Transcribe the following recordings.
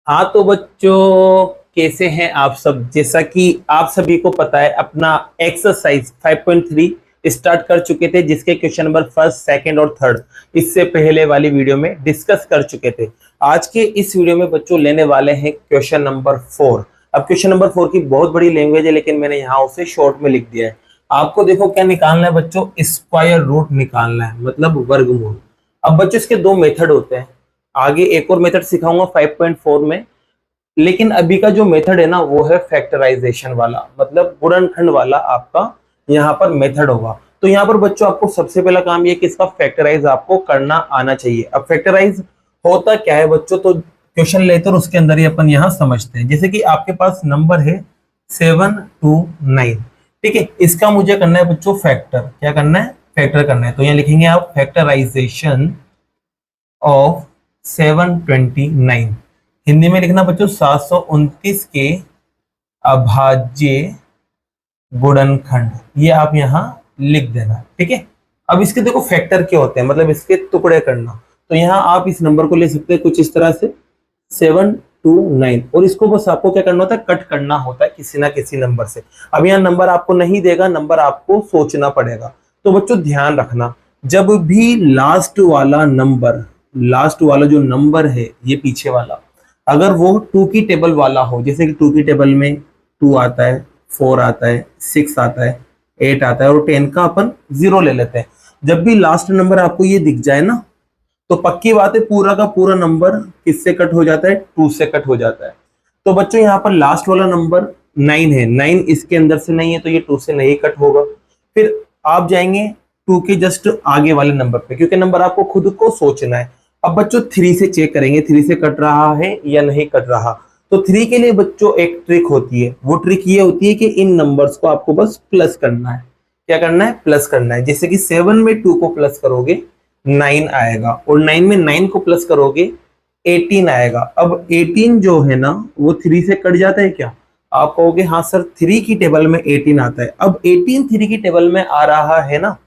हाँ तो बच्चों, कैसे हैं आप सब। जैसा कि आप सभी को पता है, अपना एक्सरसाइज 5.3 स्टार्ट कर चुके थे, जिसके क्वेश्चन नंबर फर्स्ट, सेकंड और थर्ड इससे पहले वाली वीडियो में डिस्कस कर चुके थे। आज के इस वीडियो में बच्चों लेने वाले हैं क्वेश्चन नंबर 4। अब क्वेश्चन नंबर 4 की बहुत बड़ी लैंग्वेज है, लेकिन मैंने यहाँ उसे शॉर्ट में लिख दिया है। आपको देखो क्या निकालना है बच्चों, स्क्वायर रूट निकालना है, मतलब वर्गमूल। अब बच्चों इसके दो मेथड होते हैं। आगे एक और मेथड सिखाऊंगा 5.4 में, लेकिन अभी का जो मेथड है ना वो है फैक्टराइजेशन वाला, मतलब गुणनखंड वाला आपका यहाँ पर मेथड होगा। तो यहाँ पर बच्चों आपको सबसे पहला काम ये कि इसका फैक्टराइज आपको करना आना चाहिए। अब फैक्टराइज होता क्या है बच्चों, तो क्वेश्चन लेते और उसके अंदर ही अपन यहाँ समझते हैं। जैसे कि आपके पास नंबर है 729, ठीक है। इसका मुझे करना है बच्चों फैक्टर। क्या करना है? फैक्टर करना है। तो यहाँ लिखेंगे आप फैक्टराइजेशन ऑफ 729। हिंदी में लिखना बच्चों 729 के अभाज्य गुणनखंड, ये आप यहाँ लिख देना, ठीक है। अब इसके देखो फैक्टर क्या होते हैं, मतलब इसके टुकड़े करना। तो यहाँ आप इस नंबर को ले सकते हैं कुछ इस तरह से 729, और इसको बस आपको क्या करना होता है, कट करना होता है किसी ना किसी नंबर से। अब यहाँ नंबर आपको नहीं देगा, नंबर आपको सोचना पड़ेगा। तो बच्चों ध्यान रखना, जब भी लास्ट वाला नंबर, लास्ट वाला जो नंबर है ये पीछे वाला, अगर वो 2 की टेबल वाला हो, जैसे कि 2 की टेबल में 2 आता है, 4 आता है, 6 आता है, 8 आता है, और 10 का अपन 0 ले लेते हैं। जब भी लास्ट नंबर आपको ये दिख जाए ना, तो पक्की बात है पूरा का पूरा नंबर किससे कट हो जाता है, 2 से कट हो जाता है। तो बच्चों यहाँ पर लास्ट वाला नंबर 9 है, 9 इसके अंदर से नहीं है, तो ये 2 से नहीं कट होगा। फिर आप जाएंगे 2 के जस्ट आगे वाले नंबर पे, क्योंकि नंबर आपको खुद को सोचना है। अब बच्चों 3 से चेक करेंगे, 3 से कट रहा है या नहीं कट रहा। तो 3 के लिए बच्चों एक ट्रिक होती है, वो ट्रिक ये होती है कि इन नंबर्स को आपको बस प्लस करना है। क्या करना है? प्लस करना है। जैसे कि 7 में 2 को प्लस करोगे 9 आएगा, और 9 में 9 को प्लस करोगे 18 आएगा। अब 18 जो है ना वो 3 से कट जाता है क्या? आप कहोगे हाँ सर 3 की टेबल में 18 आता है। अब 18 3 की टेबल में आ रहा है ना,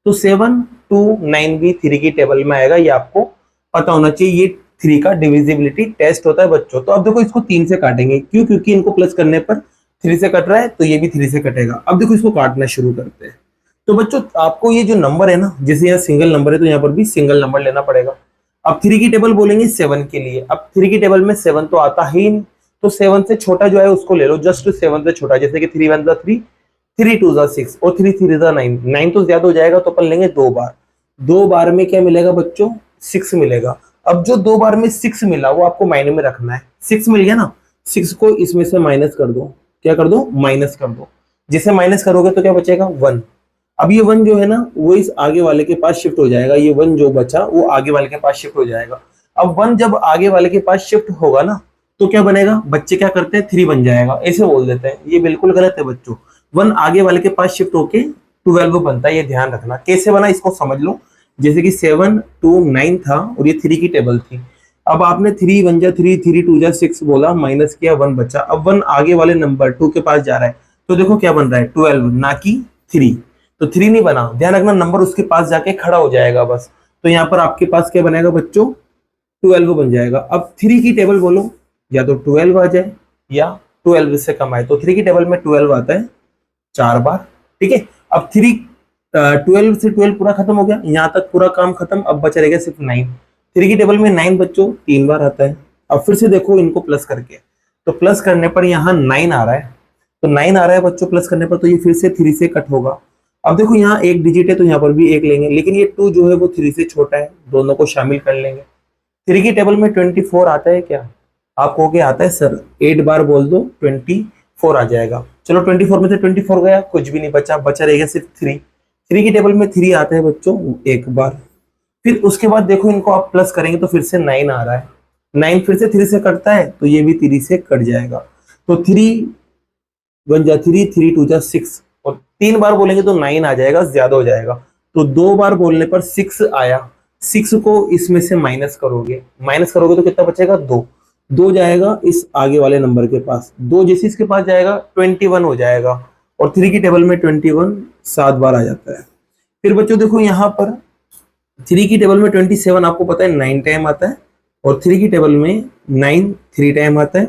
तो 7 2 9 भी 3 की टेबल में आएगा, ये आपको पता होना चाहिए। ये 3 का डिविजिबिलिटी टेस्ट होता है बच्चों। तो अब देखो इसको 3 से काटेंगे, क्यों? क्योंकि इनको प्लस करने पर 3 से कट रहा है, तो ये भी 3 से कटेगा। अब देखो इसको काटना शुरू करते हैं। तो बच्चों आपको ये जो नंबर है ना, जैसे यहाँ सिंगल नंबर है तो यहाँ पर भी सिंगल नंबर लेना पड़ेगा। अब 3 की टेबल बोलेंगे 7 के लिए। अब 3 की टेबल में 7 तो आता ही नहीं, तो 7 से छोटा जो है उसको ले लो, जस्ट 7 से छोटा। जैसे कि 3 1 3, 3 2 6 और 3 3 9। 9 तो ज्यादा हो जाएगा, तो अपन लेंगे 2 बार। 2 बार में क्या मिलेगा बच्चों? 6 मिलेगा। अब जो 2 बार में 6 मिला वो आपको मायने में रखना है। 6 मिल गया ना, 6 को इसमें से माइनस कर दो। क्या कर दो? माइनस कर दो। जिसे माइनस करोगे तो क्या बचेगा? 1। अब ये 1 जो है ना वो इस आगे वाले के पास शिफ्ट हो जाएगा। ये 1 जो बचा वो आगे वाले के पास शिफ्ट हो जाएगा। अब 1 जब आगे वाले के पास शिफ्ट होगा ना, तो क्या बनेगा? बच्चे क्या करते हैं? 3 बन जाएगा, ऐसे बोल देते हैं। ये बिल्कुल गलत है बच्चों। 1 आगे वाले के पास शिफ्ट होके 12 बनता है, ये ध्यान रखना। कैसे बना इसको समझ लो। जैसे कि 7 2 9 था और ये 3 की टेबल थी। अब आपने 3 1 जा 3, 3 2 जा 6 बोला, माइनस किया, 1 बचा। अब 1 आगे वाले नंबर 2 के पास जा रहा है, तो देखो क्या बन रहा है? 12 ना कि 3। तो 3 नहीं बना, ध्यान रखना, नंबर उसके पास जाके खड़ा हो जाएगा बस। तो यहाँ पर आपके पास क्या बनेगा बच्चों? 12 बन जाएगा। अब 3 की टेबल बोलो, या तो 12 आ जाए या 12 से कम आए। तो 3 की टेबल में 12 आता है 4 बार, ठीक है। अब 12 से 12 पूरा खत्म हो गया, यहाँ तक पूरा काम खत्म। अब बचा रहेगा सिर्फ 9। 3 की टेबल में 9 बच्चों 3 बार आता है। अब फिर से देखो इनको प्लस करके, तो प्लस करने पर यहाँ 9 आ रहा है। तो 9 आ रहा है बच्चों प्लस करने पर, तो ये फिर से 3 से कट होगा। अब देखो यहाँ एक डिजिट है तो यहाँ पर भी एक लेंगे, लेकिन ये 2 जो है वो 3 से छोटा है, दोनों को शामिल कर लेंगे। 3 की टेबल में 24 आता है क्या? आप कहोगे आता है सर, 8 बार बोल दो 24 आ जाएगा। चलो 24 में से 24 गया, कुछ भी नहीं बचा, बचा रहेगा सिर्फ 3। 3 की टेबल में 3 आता है बच्चों एक बार। फिर उसके बाद देखो इनको आप प्लस करेंगे तो फिर से 9 आ रहा है। 9 फिर से 3 से कटता है, तो ये भी 3 से कट जाएगा। तो 3 1 जा 3, 3 2 जा 6, और 3 बार बोलेंगे तो 9 आ जाएगा, ज्यादा हो जाएगा। तो 2 बार बोलने पर 6 आया। 6 को इसमें से माइनस करोगे, माइनस करोगे तो कितना बचेगा? 2। 2 जाएगा इस आगे वाले नंबर के पास, 2 जैसे इसके पास जाएगा 21 हो जाएगा। और 3 की टेबल में 21 7 बार आ जाता है। फिर बच्चों देखो यहाँ पर 3 की टेबल में 27 आपको पता है 9 टाइम आता है, और 3 की टेबल में 9 3 टाइम आता है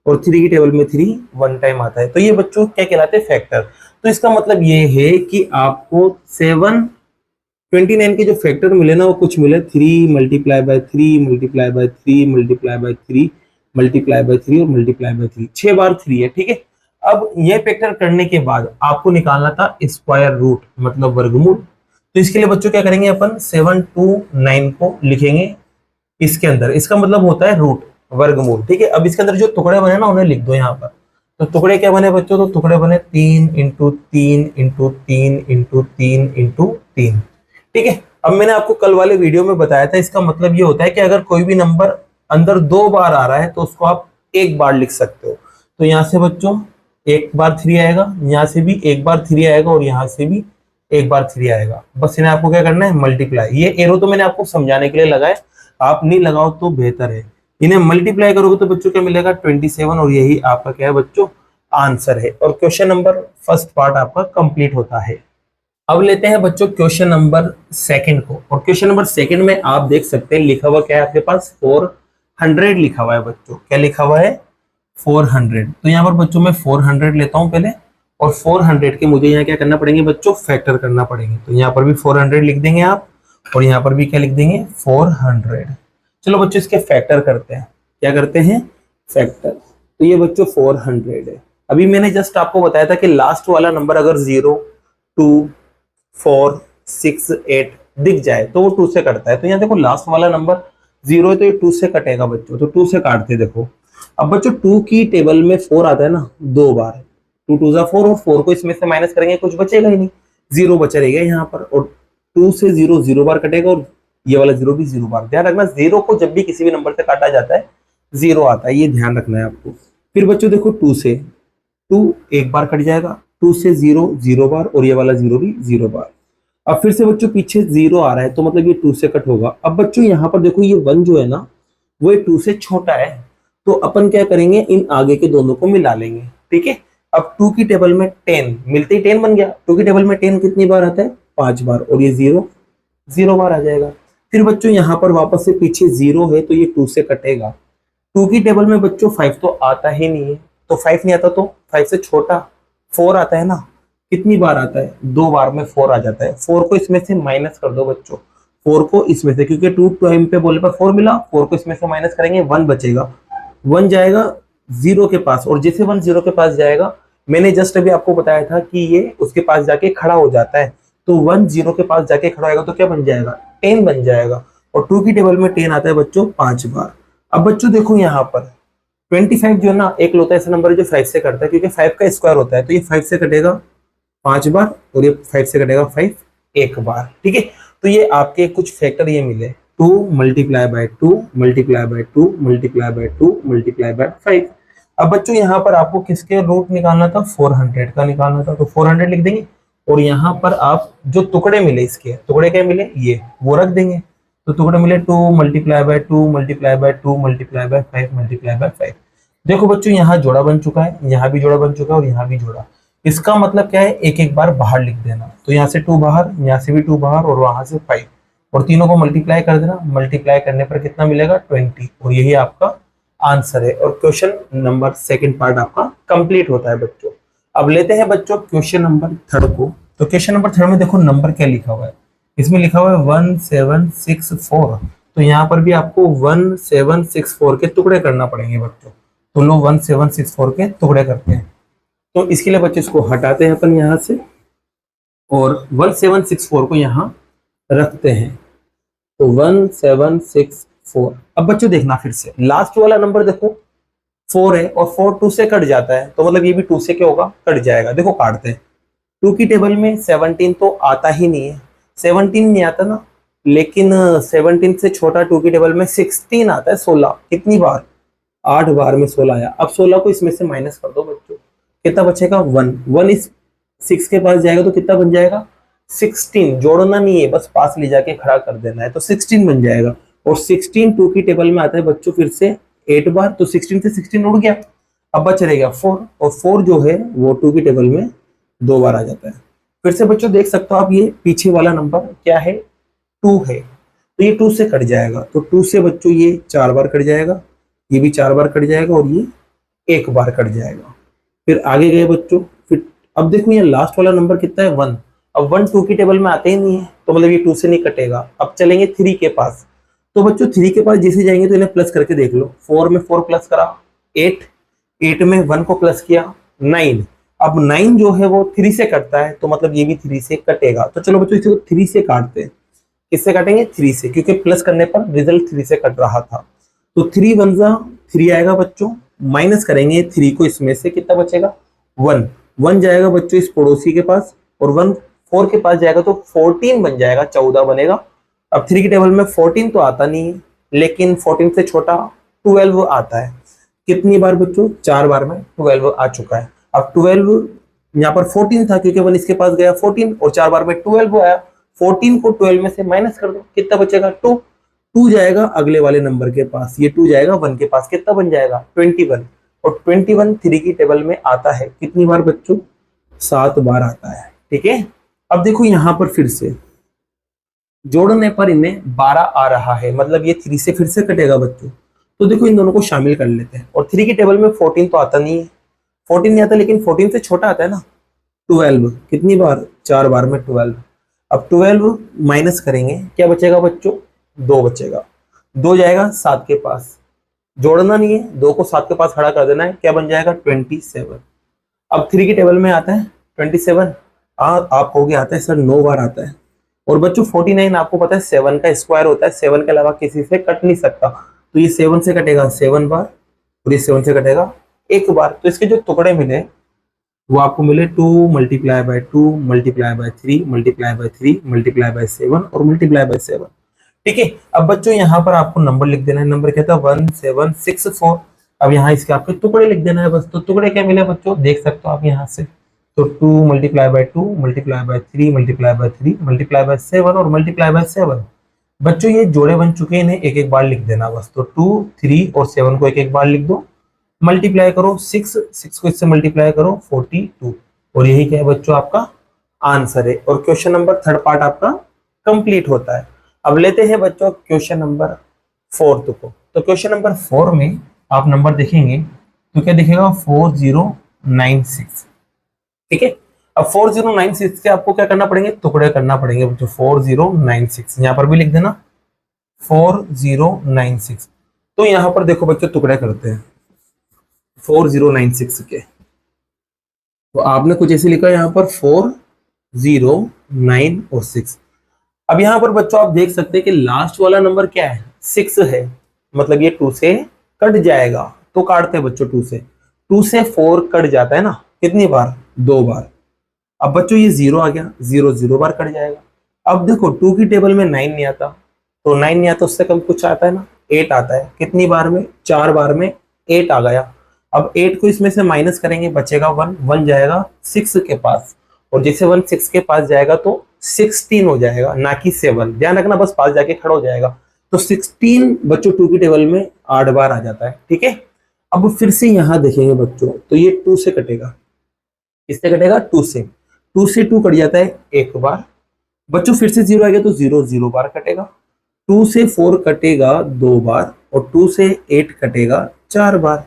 और 3 की टेबल में 3 1 टाइम आता है। तो ये बच्चों क्या कहलाते हैं, फैक्टर। तो इसका मतलब ये है कि आपको 729 के जो फैक्टर मिले ना वो कुछ मिले 3 multiply by 3 multiply by 3 multiply by 3 multiply by 3 और मल्टीप्लाई बाय 3, 6 बार 3 है, ठीक है। अब ये फैक्टर करने के बाद आपको निकालना था स्क्वायर रूट मतलब वर्गमूल। तो इसके लिए बच्चों क्या करेंगे, अपन 729 को लिखेंगे इसके अंदर, इसका मतलब होता है रूट वर्गमूल, ठीक है। अब इसके अंदर जो टुकड़े बने ना उन्हें लिख दो यहाँ पर। तो टुकड़े क्या बने बच्चों, तो टुकड़े बने 3 इंटू 3 इंटू 3 इंटू 3 इंटू 3, ठीक है। अब मैंने आपको कल वाले वीडियो में बताया था, इसका मतलब ये होता है कि अगर कोई भी नंबर अंदर 2 बार आ रहा है तो उसको आप 1 बार लिख सकते हो। तो यहाँ से बच्चों 1 बार 3 आएगा, यहाँ से भी 1 बार 3 आएगा और यहाँ से भी 1 बार 3 आएगा। बस इन्हें आपको क्या करना है, मल्टीप्लाई। ये एरो तो मैंने आपको समझाने के लिए लगाए, आप नहीं लगाओ तो बेहतर है। इन्हें मल्टीप्लाई करोगे तो बच्चों क्या मिलेगा, 27, और यही आपका क्या है बच्चों, आंसर है। और क्वेश्चन नंबर फर्स्ट पार्ट आपका कंप्लीट होता है। अब लेते हैं बच्चों क्वेश्चन नंबर सेकंड को। और क्वेश्चन नंबर सेकंड में आप देख सकते हैं लिखा हुआ क्या है आपके पास, 400 लिखा हुआ है बच्चों। क्या लिखा हुआ है, 400। तो यहाँ पर बच्चों मैं 400 लेता हूँ पहले, और 400 के मुझे यहाँ क्या करना पड़ेंगे बच्चों, फैक्टर करना पड़ेंगे। तो यहाँ पर भी 400 लिख देंगे आप, और यहाँ पर भी क्या लिख देंगे, 400। चलो बच्चों इसके फैक्टर करते हैं। क्या करते हैं, फैक्टर। तो ये बच्चों 400 है। अभी मैंने जस्ट आपको बताया था कि लास्ट वाला नंबर अगर 0 2 4 6 8 दिख जाए तो वो 2 से कटता है। तो यहाँ देखो लास्ट वाला नंबर 0 है तो ये 2 से कटेगा बच्चों, तो 2 से काटते देखो। अब बच्चों 2 की टेबल में 4 आता है ना 2 बार, 2 2 जा 4, और 4 को इसमें से माइनस करेंगे कुछ बचेगा ही नहीं, 0 बचा रहेगा यहाँ पर। और 2 से 0 0 बार कटेगा, और ये वाला 0 भी 0 बार। ध्यान रखना 0 को जब भी किसी भी नंबर से काटा जाता है 0 आता है, ये ध्यान रखना है आपको। फिर बच्चों देखो 2 से 2 1 बार कट जाएगा, 2 से 0 0 बार, और ये वाला 0 भी 0 बार। अब फिर से बच्चों पीछे 0 आ रहा है तो मतलब ये 2 से कट होगा। अब बच्चों यहाँ पर देखो ये 1 जो है ना वो 2 से छोटा है, तो अपन क्या करेंगे, इन आगे के दोनों को मिला लेंगे, ठीक है। अब 2 की टेबल में 10 मिलते ही 10 बन गया। 2 की टेबल में 10 कितनी बार आता है, 5 बार, और ये 0 0 बार आ जाएगा। फिर बच्चों यहाँ पर वापस से पीछे 0 है तो ये 2 से कटेगा। 2 की टेबल में बच्चों 5 तो आता ही नहीं है, तो 5 नहीं आता तो 5 से छोटा 4 आता है ना, कितनी बार आता है, 2 बार में 4 आ जाता है। 4 को इसमें से माइनस कर दो बच्चों, 4 को इसमें से, क्योंकि 2 टाइम पे बोले पर 4 मिला, 4 को इसमें से माइनस करेंगे 1 बचेगा, 1 जाएगा 0 के पास, और जैसे 1 0 के पास जाएगा, मैंने जस्ट अभी आपको बताया था कि ये उसके पास जाके खड़ा हो जाता है, तो 1 0 के पास जाके खड़ा होगा तो क्या बन जाएगा, 10 बन जाएगा। और 2 की टेबल में 10 आता है बच्चों 5 बार। अब बच्चों देखो यहाँ पर 25 जो है ना एक लौता ऐसा नंबर है जो 5 से कटता है, क्योंकि 5 का स्क्वायर होता है, तो ये 5 से कटेगा 5 बार, और ये 5 से कटेगा 5 1 बार, ठीक है। तो ये आपके कुछ फैक्टर ये मिले, 2 multiply by 2 multiply by 2 multiply by 2 multiply by 5। अब बच्चों यहाँ पर आपको किसके रूट निकालना था, 400 का निकालना था, तो 400 लिख देंगे। और यहाँ पर आप जो टुकड़े मिले, इसके टुकड़े क्या मिले, ये वो रख देंगे। तो टुकड़े मिले 2 multiply by 2 multiply by 2 multiply by 5 multiply by 5। देखो बच्चों यहाँ जोड़ा बन चुका है, यहाँ भी जोड़ा बन चुका है, और यहाँ भी जोड़ा। इसका मतलब क्या है, एक एक बार बाहर लिख देना। तो यहाँ से 2 बाहर, यहाँ से भी 2 बाहर, और वहां से 5, और तीनों को मल्टीप्लाई कर देना। मल्टीप्लाई करने पर कितना मिलेगा, 20, और यही आपका आंसर है। और क्वेश्चन नंबर सेकंड पार्ट आपका कंप्लीट होता है बच्चों। अब लेते हैं बच्चों क्वेश्चन नंबर थर्ड को। तो क्वेश्चन नंबर थर्ड में देखो नंबर क्या लिखा हुआ है, इसमें लिखा हुआ है 1764। तो यहाँ पर भी आपको 1764 के टुकड़े करना पड़ेंगे बच्चों। तो लो 1764 के टुकड़े करते हैं। तो इसके लिए बच्चे इसको हटाते हैं अपन यहाँ से, और 1764 को यहाँ रखते हैं। तो 1764। अब बच्चों देखना फिर से लास्ट वाला नंबर देखो 4 है, और 4 2 से कट जाता है, तो मतलब ये भी 2 से क्या होगा, कट जाएगा। देखो काटते हैं। 2 की टेबल में 17 तो आता ही नहीं है, 17 नहीं आता ना, लेकिन 17 से छोटा 2 की टेबल में 16 आता है, 16। कितनी बार, 8 बार में 16 आया। अब 16 को इसमें से माइनस कर दो बच्चों, कितना बचेगा, 1। 1 इस 6 के पास जाएगा तो कितना बन जाएगा, 16। जोड़ना नहीं है, बस पास ले जाके खड़ा कर देना है, तो 16 बन जाएगा। और 16 2 की टेबल में आता है बच्चों फिर से 8 बार, तो 16 से 16 उड़ गया। अब बच रहेगा 4, और 4 जो है वो 2 की टेबल में 2 बार आ जाता है। फिर से बच्चों देख सकते हो आप, ये पीछे वाला नंबर क्या है, 2 है। तो ये 2 से कट जाएगा, तो 2 से बच्चों ये 4 बार कट जाएगा, ये भी 4 बार कट जाएगा और ये 1 बार कट जाएगा। फिर आगे गए बच्चों, फिर अब देखो ये लास्ट वाला नंबर कितना है 1। अब 1 2 की टेबल में आते ही नहीं है, तो मतलब ये 2 से नहीं कटेगा। अब चलेंगे 3 के पास, तो बच्चों 3 के पास जैसे जाएंगे तो इन्हें प्लस करके देख लो। 4 में 4 प्लस करा 8, 8 में 1 को प्लस किया 9। अब 9 जो है वो 3 से कटता है, तो मतलब ये भी 3 से कटेगा। तो चलो बच्चों इसे 3 से काटते हैं। किससे काटेंगे? 3 से, क्योंकि प्लस करने पर रिजल्ट 3 से कट रहा था। तो 3 1 जा 3 आएगा बच्चों, माइनस करेंगे 3 को इसमें से, कितना बचेगा 1। 1 जाएगा बच्चों इस पड़ोसी के पास, और 1 4 के पास जाएगा तो 14 बन जाएगा, 14 बनेगा। अब 3 की टेबल में 14 तो आता नहीं है, लेकिन 14 से छोटा 12 आता है। कितनी बार बच्चों? 4 बार में 12 आ चुका है। अब 12 यहाँ पर 14 था, क्योंकि 1 इसके पास गया 14 और 4 बार में 12 आया। 14 को 12 में से माइनस कर दो, कितना बचेगा 2। 2 जाएगा अगले वाले नंबर के पास, ये 2 जाएगा 1 के पास, कितना बन जाएगा 21। और 21 3 की टेबल में आता है कितनी बार बच्चों? 7 बार आता है। ठीक है, अब देखो यहां पर फिर से जोड़ने पर इन्हें 12 आ रहा है, मतलब ये 3 से फिर से कटेगा बच्चों। तो देखो इन दोनों को शामिल कर लेते हैं। और 3 की टेबल में 14 तो आता नहीं है, 14 नहीं आता, लेकिन 14 से छोटा आता है ना 12। कितनी बार? 4 बार में 12। अब 12 माइनस करेंगे, क्या बचेगा बच्चों? 2 बचेगा। 2 जाएगा 7 के पास, जोड़ना नहीं है, 2 को 7 के पास खड़ा कर देना है, क्या बन जाएगा 27। अब 3 की टेबल में आता है 27। आप हो गया आता है सर 9 बार आता है। और बच्चों 49 आपको पता है 7 का स्क्वायर होता है, 7 के अलावा किसी से कट नहीं सकता। तो ये 7 से कटेगा 7 बार, और ये 7 से कटेगा 1 बार। तो इसके जो टुकड़े मिले वो आपको मिले 2 multiply by 2 multiply by 3 multiply by 3 multiply by 7 और मल्टीप्लाई बाय 7। ठीक है, अब बच्चों यहाँ पर आपको नंबर लिख देना है। नंबर क्या था? 1764। अब यहाँ इसके आपके टुकड़े लिख देना है बस। तो टुकड़े क्या मिले बच्चों? देख सकते हो आप यहाँ से। तो 2 multiply by 2 multiply by 3 multiply by 3 multiply by 7 और मल्टीप्लाई बाय 7। बच्चों ये जोड़े बन चुके हैं, इन्हें एक एक बार लिख देना बस। तो 2 3 और 7 को एक एक बार लिख दो। मल्टीप्लाई करो 6 को इससे मल्टीप्लाई करो 42। और यही क्या है बच्चों? आपका आंसर है। और क्वेश्चन नंबर 3rd पार्ट आपका कंप्लीट होता है। अब लेते हैं बच्चों क्वेश्चन नंबर 4 को। तो क्वेश्चन नंबर 4 में आप नंबर देखेंगे तो क्या दिखेगा? 4096। ठीक है, अब 4096 के आपको क्या करना पड़ेंगे? टुकड़े करना पड़ेंगे बच्चों। 4096 यहाँ पर भी लिख देना 4096। तो यहाँ पर देखो बच्चों टुकड़े करते हैं 4096 के। तो आपने कुछ ऐसे लिखा यहाँ पर 4 0 9 और 6। अब यहाँ पर बच्चों आप देख सकते हैं कि लास्ट वाला नंबर क्या है? 6 है, मतलब ये 2 से कट जाएगा। तो काटते हैं बच्चों 2 से। 2 से 4 कट जाता है ना, कितनी बार? 2 बार। अब बच्चों ये 0 आ गया, 0 0 बार कट जाएगा। अब देखो 2 की टेबल में 9 नहीं आता, तो 9 नहीं आता, उससे कम कुछ आता है ना, 8 आता है। कितनी बार में? 4 बार में 8 आ गया। अब 8 को इसमें से माइनस करेंगे, बचेगा 1। 1 जाएगा 6 के पास, और जैसे 1 6 के पास जाएगा तो 16 हो जाएगा, ना कि 7। ध्यान रखना, बस पास जाके खड़ा हो जाएगा। तो 16 बच्चों 2 की टेबल में 8 बार आ जाता है। ठीक है, अब फिर से यहां देखेंगे बच्चों तो ये 2 से कटेगा। किससे कटेगा? 2 से। 2 से 2 कट जाता है 1 बार। बच्चों फिर से 0 आ गया तो 0 0 बार कटेगा। 2 से 4 कटेगा 2 बार, और 2 से 8 कटेगा 4 बार।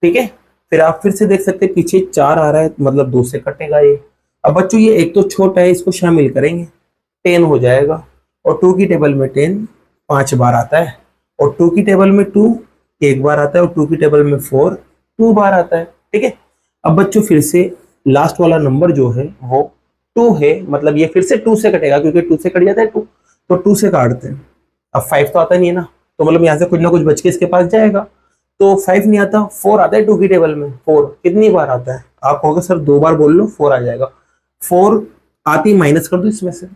ठीक है, फिर आप फिर से देख सकते हैं पीछे 4 आ रहा है, मतलब 2 से कटेगा ये। अब बच्चों ये एक तो छोटा है, इसको शामिल करेंगे 10 हो जाएगा। और 2 की टेबल में 10 5 बार आता है, और 2 की टेबल में 2 1 बार आता है, और 2 की टेबल में 4 2 बार आता है। ठीक है, अब बच्चों फिर से लास्ट वाला नंबर जो है वो 2 है, मतलब ये फिर से 2 से कटेगा, क्योंकि 2 से कट जाता है 2। तो 2 से काटते हैं। अब 5 तो आता नहीं है ना, तो मतलब यहाँ से कुछ ना कुछ बच के इसके पास जाएगा। तो 5 नहीं आता, 4 आता है 2 की टेबल में। 4 कितनी बार आता है? आप कहोगे सर 2 बार बोल लो, 4 आ जाएगा। 4 आती माइनस कर दो इसमें से,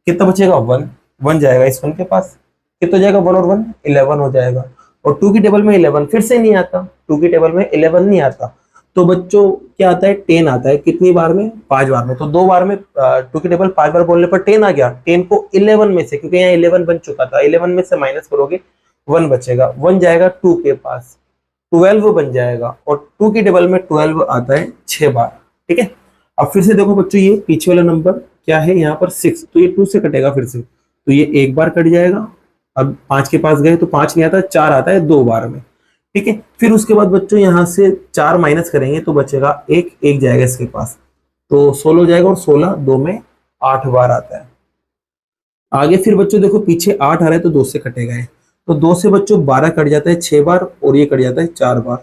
कितना बचेगा? 1। 1 जाएगा इस 1 के पास, कितना जाएगा? 1 और 1 11 हो जाएगा। और 2 की टेबल में 11 फिर से नहीं आता, 2 की टेबल में 11 नहीं आता। तो बच्चों क्या आता है? 10 आता है। कितनी बार में? 5 बार में। तो 2 बार में 2 की टेबल 5 बार बोलने पर 10 आ गया। 10 को 11 में से, क्योंकि यहाँ 11 बन चुका था, 11 में से माइनस करोगे 1 बचेगा। 1 जाएगा 2 के पास, 12 बन जाएगा। और 2 की टेबल में 12 आता है 6 बार। ठीक है, अब फिर से देखो बच्चों ये पीछे वाला नंबर क्या है? यहाँ पर 6, तो ये 2 से कटेगा फिर से, तो ये 1 बार कट जाएगा, अब 5 के पास गए तो 5 नहीं आता, 4 आता है 2 बार में, ठीक है। फिर उसके बाद बच्चों यहाँ से 4 माइनस करेंगे तो बचेगा 1, 1 जाएगा इसके पास, तो 16 हो जाएगा, और 16 2 में 8 बार आता है। आगे फिर बच्चों देखो पीछे 8 आ रहा है तो 2 से कटेगा ये, तो 2 से बच्चों 12 कट जाता है 6 बार, और ये कट जाता है 4 बार।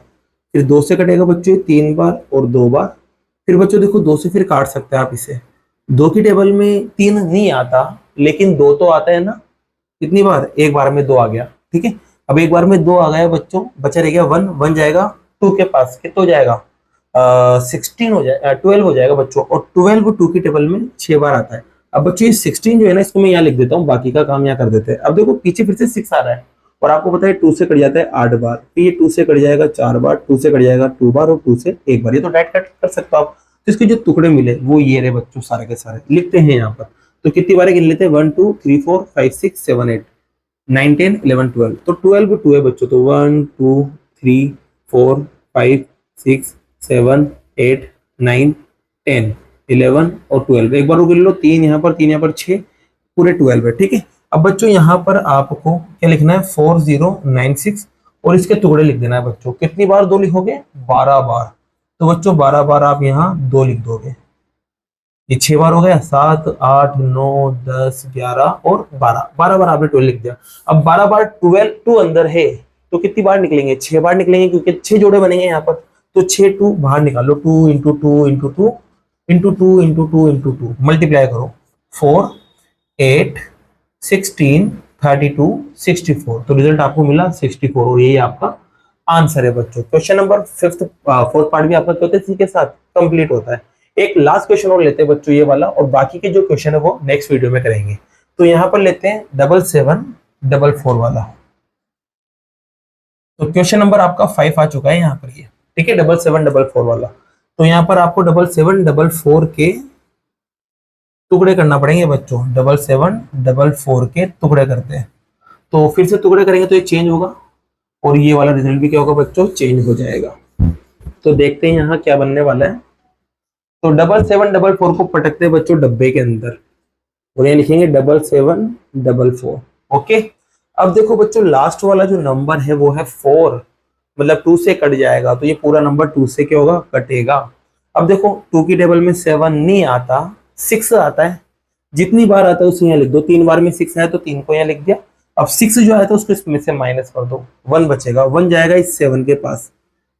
फिर 2 से कटेगा बच्चों ये 3 बार और 2 बार। फिर बच्चों देखो 2 से फिर काट सकते हैं आप इसे, 2 की टेबल में 3 नहीं आता, लेकिन 2 तो आता है ना, कितनी बार, एक बार में 2 आ गया, ठीक है। अब एक बार में 2 आ गया बच्चों, बचा रह गया 1, 1 जाएगा 2 के पास, कितना हो जाएगा 16 हो जाएगा, 12 हो जाएगा बच्चों, और 12 2 की टेबल में 6 बार आता है। अब बच्चों ये 16 जो है ना, इसको मैं यहाँ लिख देता हूँ, बाकी का काम यहाँ कर देते हैं। अब देखो पीछे फिर से 6 आ रहा है, और आपको पता है 2 से कट जाता है 8 बार, फिर ये 2 से कट जाएगा 4 बार, 2 से कट जाएगा 2 बार, और 2 से 1 बार, ये तो डायरेक्ट कट कर सकते हो आप। तो इसके जो टुकड़े मिले वो ये रहे बच्चों, सारे के सारे लिखते हैं यहाँ पर। तो कितनी बार गिन लेते हैं, 1 2 3 4 5 6 7 8 9 10 11 12, तो 12 2 है बच्चों, तो 1 2 3 4 5 6 7 8 9 10 11 और 12, एक बार गिन लो, 3 यहाँ पर 3 यहाँ पर 6, पूरे 12 है, ठीक है। अब बच्चों यहाँ पर आपको क्या लिखना है, 4096, और इसके टुकड़े लिख देना है बच्चों। कितनी बार 2 लिखोगे, 12 बार, तो बच्चों 12 बार आप यहाँ 2 लिख दोगे। ये 6 बार हो गया, 7 8 9 10 11 और 12, 12 बार आपने 12 लिख दिया। अब 12 बार 12 2 अंदर है, तो कितनी बार निकलेंगे, 6 बार निकलेंगे, क्योंकि 6 जोड़े बनेंगे यहाँ पर, तो 6 2 बाहर निकालो, 2 into 2 into 2 into 2 into 2 into 2, multiply करो, 4 8 16 32 64, तो रिजल्ट आपको मिला 64, और यही आपका आंसर है बच्चों। क्वेश्चन नंबर 4th पार्ट भी आपका चौथे के साथ कंप्लीट होता है। एक लास्ट क्वेश्चन और लेते हैं बच्चों ये वाला, और बाकी के जो क्वेश्चन है वो नेक्स्ट वीडियो में करेंगे। तो यहाँ पर लेते हैं 7744 वाला। तो क्वेश्चन नंबर आपका 5 आ चुका है यहाँ पर ये, ठीक है, 7744 वाला। तो यहाँ पर आपको 7744 के टुकड़े करना पड़ेंगे बच्चों, 7744 के टुकड़े करते हैं। तो फिर से टुकड़े करेंगे तो ये चेंज होगा, और ये वाला रिजल्ट भी क्या होगा बच्चों, चेंज हो जाएगा। तो देखते हैं यहाँ क्या बनने वाला है। तो 7744 को पटकते हैं बच्चों डब्बे के अंदर, और ये लिखेंगे 7744, ओके। अब देखो बच्चों लास्ट वाला जो नंबर है वो है 4, मतलब 2 से कट जाएगा, तो ये पूरा नंबर 2 से क्या होगा, कटेगा। अब देखो 2 की टेबल में 7 नहीं आता, 6 आता है, जितनी बार आता है उसे यहाँ लिख दो, 3 बार में 6 आया तो 3 को यहाँ लिख दिया। अब 6 जो आया था उसको इसमें से माइनस कर दो, 1 बचेगा, 1 जाएगा इस 7 के पास,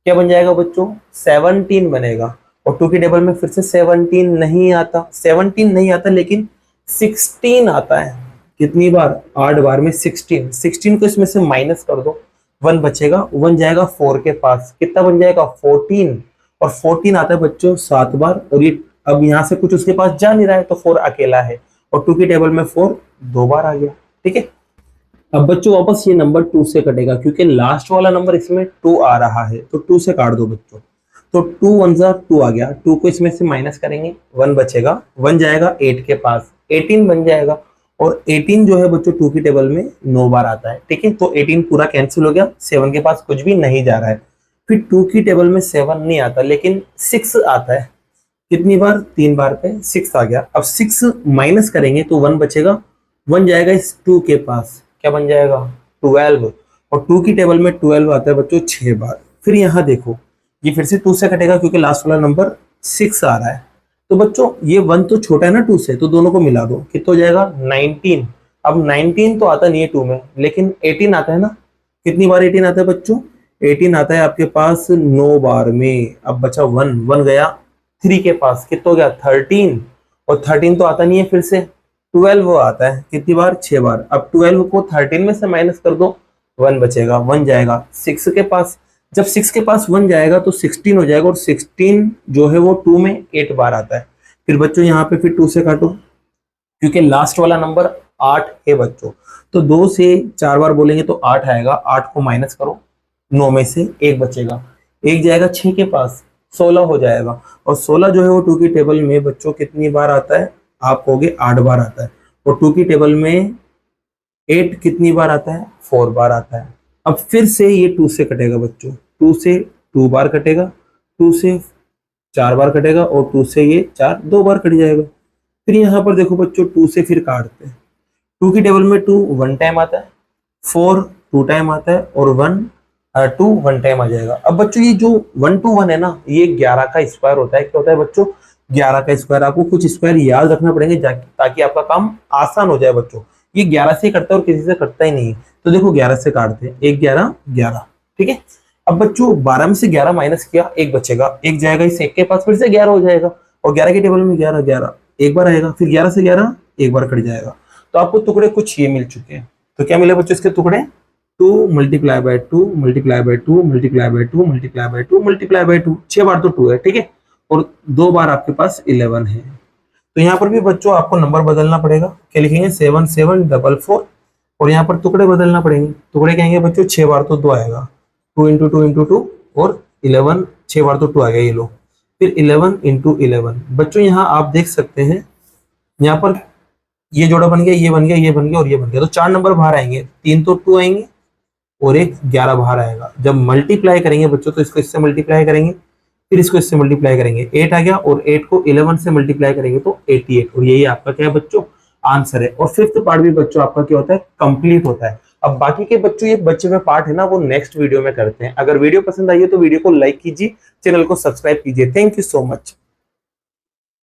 क्या बन जाएगा बच्चों, 17 बनेगा। और 2 की टेबल में फिर से 17 नहीं आता, 17 नहीं आता, लेकिन 16 आता है, कितनी बार, 8 बार में 16, 16 को इसमें से माइनस कर दो, 1 बचेगा, 1 जाएगा 4 के पास, कितना बन जाएगा 14, और 14 आता है बच्चों 7 बार, और ये अब यहाँ से कुछ उसके पास जा नहीं रहा है, तो 4 अकेला है, और 2 की टेबल में 4 2 बार आ गया, ठीक है। अब बच्चों वापस ये नंबर 2 से कटेगा, क्योंकि लास्ट वाला नंबर इसमें 2 आ रहा है, तो 2 से काट दो बच्चों। तो 2 1 जा 2 आ गया, 2 को इसमें से माइनस करेंगे, 1 बचेगा, 1 जाएगा 8 के पास, 18 बन जाएगा, और 18 जो है बच्चों 2 की टेबल में 9 बार आता है, ठीक है। तो 18 पूरा कैंसिल हो गया, 7 के पास कुछ भी नहीं जा रहा है। फिर 2 की टेबल में 7 नहीं आता, लेकिन 6 आता है, कितनी बार, 3 बार पे 6 आ गया। अब 6 माइनस करेंगे तो 1 बचेगा, 1 जाएगा इस 2 के पास, क्या बन जाएगा 12, और 2 की टेबल में 12 आता है बच्चों 6 बार। फिर यहाँ देखो ये फिर से 2 से कटेगा, क्योंकि लास्ट वाला नंबर 6 आ रहा है। तो बच्चों ये 1 तो छोटा है ना 2 से, तो दोनों को मिला दो, कितना हो जाएगा 19। अब 19 तो आता नहीं है 2 में, लेकिन 18 आता है ना, कितनी बार 18 आता है बच्चों, 18 आता है आपके पास 9 बार में। अब बचा 1, 1 गया 3 के पास, कितना हो गया 13, और 13 तो आता नहीं है, फिर से 12 आता है, कितनी बार 6 बार। अब 12 को 13 में से माइनस कर दो, 1 बचेगा, 1 जाएगा 6 के पास, जब 6 के पास 1 जाएगा तो 16 हो जाएगा, और 16 जो है वो 2 में 8 बार आता है। फिर बच्चों यहाँ पे फिर 2 से काटो, क्योंकि लास्ट वाला नंबर 8 है बच्चों, तो 2 से 4 बार बोलेंगे तो 8 आएगा, 8 को माइनस करो, 9 में से 1 बचेगा, 1 जाएगा 6 के पास, 16 हो जाएगा, और 16 जो है वो 2 की टेबल में बच्चों कितनी बार आता है, आप कहोगे 8 बार आता है, और 2 की टेबल में 8 कितनी बार आता है, 4 बार आता है। अब फिर से ये 2 से कटेगा बच्चों, 2 से 2 बार कटेगा, 2 से 4 बार कटेगा, और 2 से ये 4 2 बार कट जाएगा। फिर यहाँ पर देखो बच्चों 2 से फिर काटते हैं, 2 की टेबल में 2 1 टाइम आता है, 4 2 टाइम आता है और 1 2 1 टाइम आ जाएगा। अब बच्चों ये जो 1 to 1 है ना, ये 11 का स्क्वायर होता है। क्या होता है बच्चों? 11 का स्क्वायर। आपको कुछ स्क्वायर याद रखना पड़ेंगे ताकि आपका काम आसान हो जाए बच्चों। ये 11 से करता है और किसी से करता ही नहीं है। तो देखो 11 से काटते हैं, 1 11 11, ठीक है। अब बच्चों 12 में से 11 माइनस किया, एक बचेगा, एक जाएगा इस एक के पास, फिर से 11 हो जाएगा और 11 के टेबल में 11 11 एक बार आएगा, फिर 11 से 11 एक बार कट जाएगा। तो आपको टुकड़े कुछ ये मिल चुके हैं। तो क्या मिले बच्चों इसके टुकड़े? 2 multiply by 2 multiply by 2 multiply by 2 multiply by 2 multiply by 2, 6 बार तो 2 है, ठीक है। और 2 बार आपके पास 11 है। तो यहाँ पर भी बच्चों आपको नंबर बदलना पड़ेगा। क्या लिखेंगे? 7 7 4 4। और यहाँ पर टुकड़े बदलना पड़ेंगे। टुकड़े कहेंगे बच्चों 6 बार तो 2 आएगा, 2 इंटू 2 इंटू 2 और 11, 6 बार तो 2 आएगा, ये लो। फिर 11 इंटू 11। बच्चों यहाँ आप देख सकते हैं, यहाँ पर ये जोड़ा बन गया, ये बन गया, ये बन गया और ये बन गया। तो 4 नंबर बाहर आएंगे, 3 तो 2 आएंगे और एक 11 बाहर आएगा। जब मल्टीप्लाई करेंगे बच्चों तो इसको इससे मल्टीप्लाई करेंगे, फिर इसको इससे मल्टीप्लाई करेंगे, 8 आ गया और 8 को 11 से मल्टीप्लाई करेंगे तो 88। और यही आपका क्या है बच्चों? आंसर है। और 5th पार्ट भी बच्चों आपका क्या होता है? कंप्लीट होता है। अब बाकी के बच्चों ये बच्चे में पार्ट है ना, वो नेक्स्ट वीडियो में करते हैं। अगर वीडियो पसंद आई है तो वीडियो को लाइक कीजिए, चैनल को सब्सक्राइब कीजिए। Thank you so much.